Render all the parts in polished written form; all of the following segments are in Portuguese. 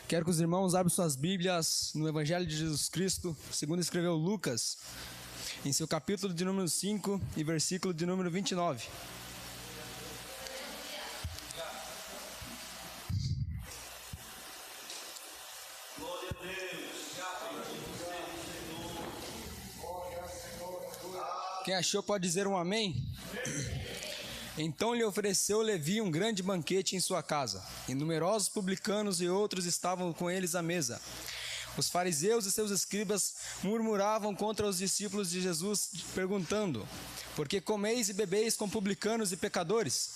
Quero que os irmãos abram suas Bíblias no Evangelho de Jesus Cristo, segundo escreveu Lucas, em seu capítulo de número 5 e versículo de número 29. Quem achou pode dizer um amém? Então lhe ofereceu Levi um grande banquete em sua casa, e numerosos publicanos e outros estavam com eles à mesa. Os fariseus e seus escribas murmuravam contra os discípulos de Jesus, perguntando: por que comeis e bebeis com publicanos e pecadores?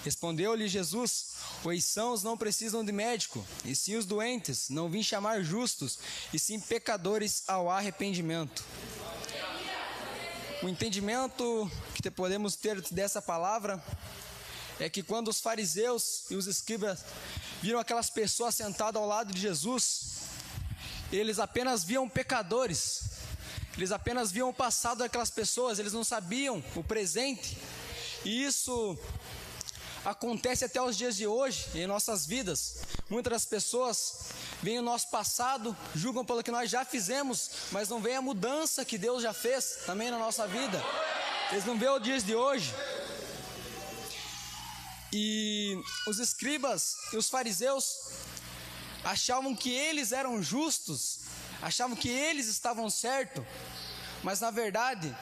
Respondeu-lhe Jesus: os sãos não precisam de médico, e sim os doentes. Não vim chamar justos, e sim pecadores ao arrependimento. O entendimento que podemos ter dessa palavra é que quando os fariseus e os escribas viram aquelas pessoas sentadas ao lado de Jesus, eles apenas viam pecadores, eles apenas viam o passado daquelas pessoas, eles não sabiam o presente. E isso acontece até os dias de hoje em nossas vidas. Muitas das pessoas veem o nosso passado, julgam pelo que nós já fizemos, mas não veem a mudança que Deus já fez também na nossa vida. Eles não veem os dias de hoje. E os escribas e os fariseus achavam que eles eram justos, achavam que eles estavam certos, mas na verdade,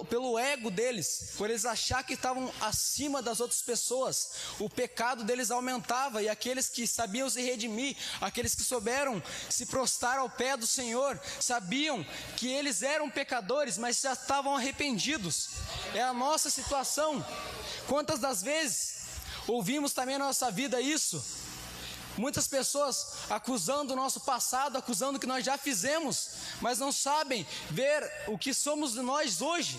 pelo ego deles, por eles achar que estavam acima das outras pessoas, o pecado deles aumentava, e aqueles que sabiam se redimir, aqueles que souberam se prostrar ao pé do Senhor, sabiam que eles eram pecadores, mas já estavam arrependidos. É a nossa situação. Quantas das vezes ouvimos também na nossa vida isso? Muitas pessoas acusando o nosso passado, acusando o que nós já fizemos, mas não sabem ver o que somos de nós hoje.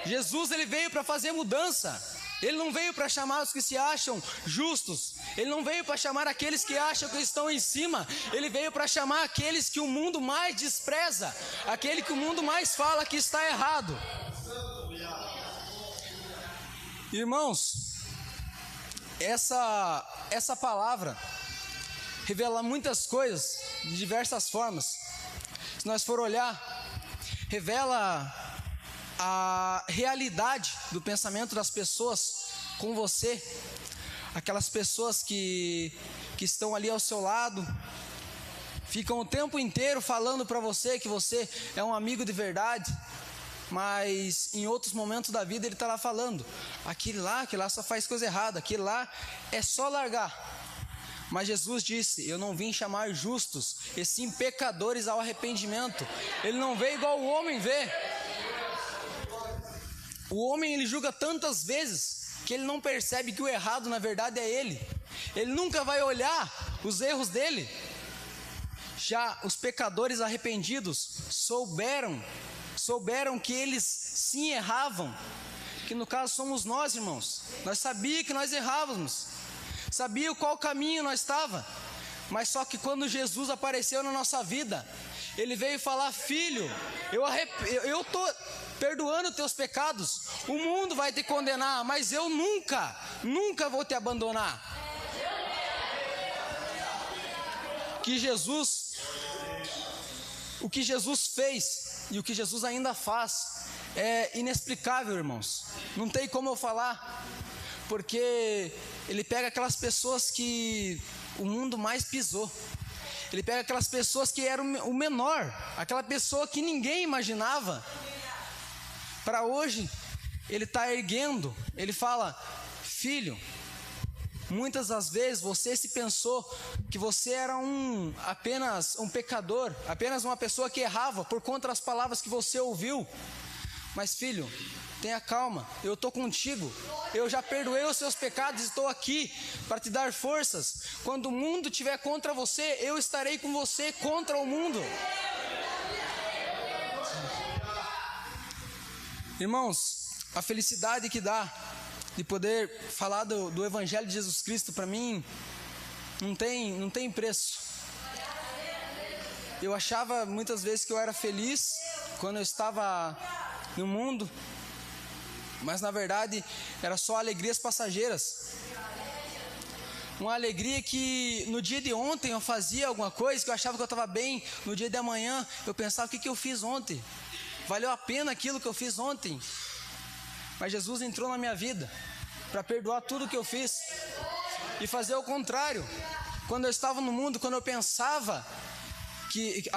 Jesus, ele veio para fazer mudança. Ele não veio para chamar os que se acham justos. Ele não veio para chamar aqueles que acham que estão em cima. Ele veio para chamar aqueles que o mundo mais despreza, aquele que o mundo mais fala que está errado. Irmãos, essa palavra revela muitas coisas de diversas formas. Se nós for olhar, revela a realidade do pensamento das pessoas com você, aquelas pessoas que estão ali ao seu lado, ficam o tempo inteiro falando para você que você é um amigo de verdade, mas em outros momentos da vida ele está lá falando: aquele lá só faz coisa errada, aquele lá é só largar. Mas Jesus disse: eu não vim chamar justos, e sim pecadores ao arrependimento. Ele não veio igual o homem vê. O homem, ele julga tantas vezes que ele não percebe que o errado na verdade é ele. Ele nunca vai olhar os erros dele. Já os pecadores arrependidos souberam que eles sim erravam, que no caso somos nós, irmãos. Nós sabíamos que nós errávamos, sabia qual caminho nós estava, mas só que quando Jesus apareceu na nossa vida, ele veio falar: filho, eu estou perdoando teus pecados, o mundo vai te condenar, mas eu nunca vou te abandonar. O que Jesus fez e o que Jesus ainda faz é inexplicável, irmãos. Não tem como eu falar, porque ele pega aquelas pessoas que o mundo mais pisou. Ele pega aquelas pessoas que eram o menor, aquela pessoa que ninguém imaginava. Para hoje, ele está erguendo. Ele fala: filho, muitas das vezes você se pensou que você era apenas um pecador, apenas uma pessoa que errava por conta das palavras que você ouviu. Mas filho, tenha calma, eu estou contigo, eu já perdoei os seus pecados, estou aqui para te dar forças. Quando o mundo estiver contra você, eu estarei com você contra o mundo. Irmãos, a felicidade que dá de poder falar do Evangelho de Jesus Cristo, para mim, não tem preço. Eu achava muitas vezes que eu era feliz quando eu estava no mundo, mas na verdade era só alegrias passageiras. Uma alegria que no dia de ontem eu fazia alguma coisa, que eu achava que eu estava bem. No dia de amanhã eu pensava, o que eu fiz ontem? Valeu a pena aquilo que eu fiz ontem? Mas Jesus entrou na minha vida para perdoar tudo que eu fiz e fazer o contrário. Quando eu estava no mundo, quando eu pensava que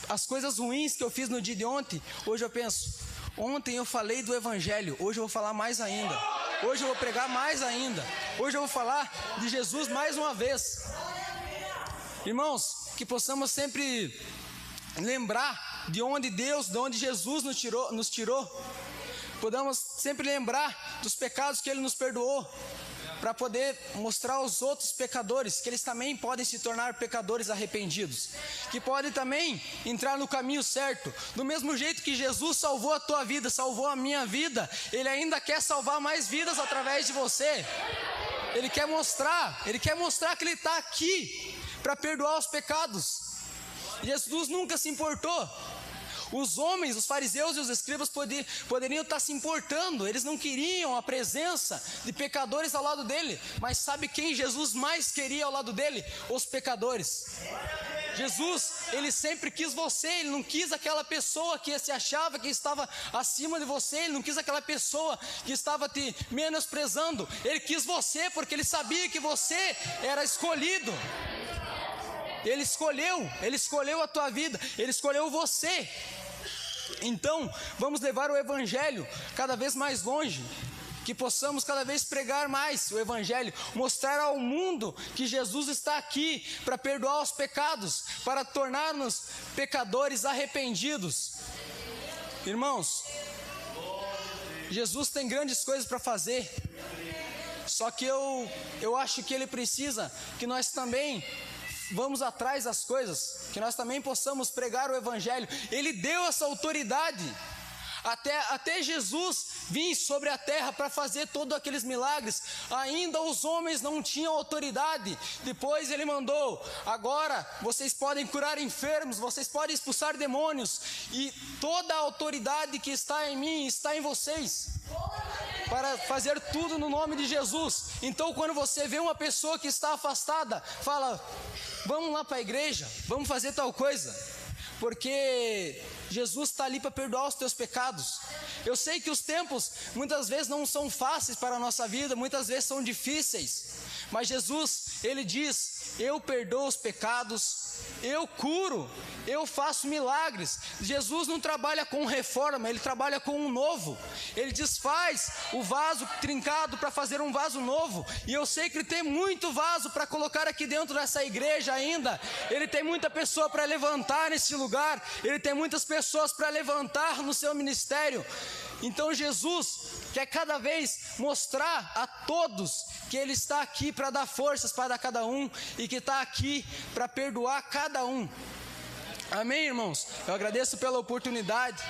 as coisas ruins que eu fiz no dia de ontem, hoje eu penso, ontem eu falei do Evangelho, hoje eu vou falar mais ainda. Hoje eu vou pregar mais ainda. Hoje eu vou falar de Jesus mais uma vez. Irmãos, que possamos sempre lembrar de onde Jesus nos tirou. Podamos sempre lembrar dos pecados que Ele nos perdoou, para poder mostrar aos outros pecadores que eles também podem se tornar pecadores arrependidos, que podem também entrar no caminho certo. Do mesmo jeito que Jesus salvou a tua vida, salvou a minha vida, Ele ainda quer salvar mais vidas através de você. Ele quer mostrar que Ele está aqui para perdoar os pecados. Jesus nunca se importou. Os homens, os fariseus e os escribas poderiam estar se importando. Eles não queriam a presença de pecadores ao lado dele. Mas sabe quem Jesus mais queria ao lado dele? Os pecadores. Jesus, Ele sempre quis você. Ele não quis aquela pessoa que se achava que estava acima de você. Ele não quis aquela pessoa que estava te menosprezando. Ele quis você porque Ele sabia que você era escolhido. Ele escolheu a tua vida, Ele escolheu você. Então, vamos levar o Evangelho cada vez mais longe, que possamos cada vez pregar mais o Evangelho, mostrar ao mundo que Jesus está aqui para perdoar os pecados, para tornar-nos pecadores arrependidos. Irmãos, Jesus tem grandes coisas para fazer, só que eu acho que Ele precisa que nós também vamos atrás das coisas, que nós também possamos pregar o Evangelho. Ele deu essa autoridade, até Jesus vir sobre a terra para fazer todos aqueles milagres, ainda os homens não tinham autoridade. Depois Ele mandou, agora vocês podem curar enfermos, vocês podem expulsar demônios, e toda a autoridade que está em mim, está em vocês, para fazer tudo no nome de Jesus. Então quando você vê uma pessoa que está afastada, fala, vamos lá para a igreja, vamos fazer tal coisa, porque Jesus está ali para perdoar os teus pecados. Eu sei que os tempos muitas vezes não são fáceis para a nossa vida, muitas vezes são difíceis, mas Jesus, Ele diz, eu perdoo os pecados, eu curo, eu faço milagres. Jesus não trabalha com reforma, Ele trabalha com um novo. Ele desfaz o vaso trincado para fazer um vaso novo. E eu sei que Ele tem muito vaso para colocar aqui dentro dessa igreja ainda. Ele tem muita pessoa para levantar nesse lugar. Ele tem muitas pessoas para levantar no seu ministério. Então Jesus quer cada vez mostrar a todos que Ele está aqui para dar forças para cada um, e que está aqui para perdoar cada um. Amém, irmãos? Eu agradeço pela oportunidade.